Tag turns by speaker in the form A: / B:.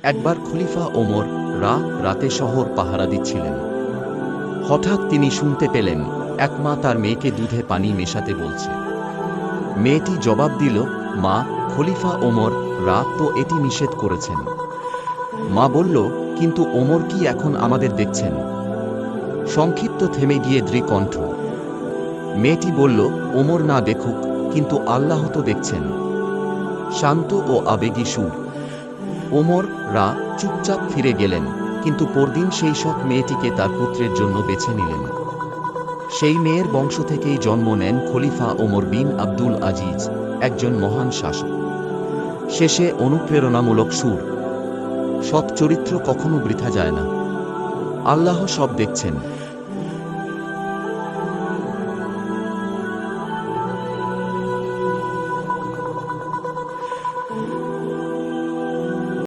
A: একবার খলিফা ওমর রাতে শহর পাহারা দিচ্ছিলেন। হঠাৎ তিনি শুনতে পেলেন এক মা তার মেয়েকে দুধে পানি মেশাতে বলছে। মেয়েটি জবাব দিল, মা, খলিফা ওমর তো এটি নিষেধ করেছেন। মা বলল, কিন্তু ওমর কি এখন আমাদের দেখছেন? সংক্ষিপ্ত থেমে গিয়ে দৃকণ্ঠ। মেয়েটি বলল, ওমর না দেখুক, কিন্তু আল্লাহ তো দেখছেন। শান্ত ও আবেগী সুর। ওমর চুপচাপ ফিরে গেলেন, কিন্তু পরদিন সেই শখ মেয়েটিকে তার পুত্রের জন্য বেছে নিলেন। সেই মেয়ের বংশ থেকেই জন্ম নেন খলিফা ওমর বিন আব্দুল আজিজ, একজন মহান শাসক। শেষে অনুপ্রেরণামূলক সুর। সৎ চরিত্র কখনো বৃথা যায় না। আল্লাহ সব দেখছেন।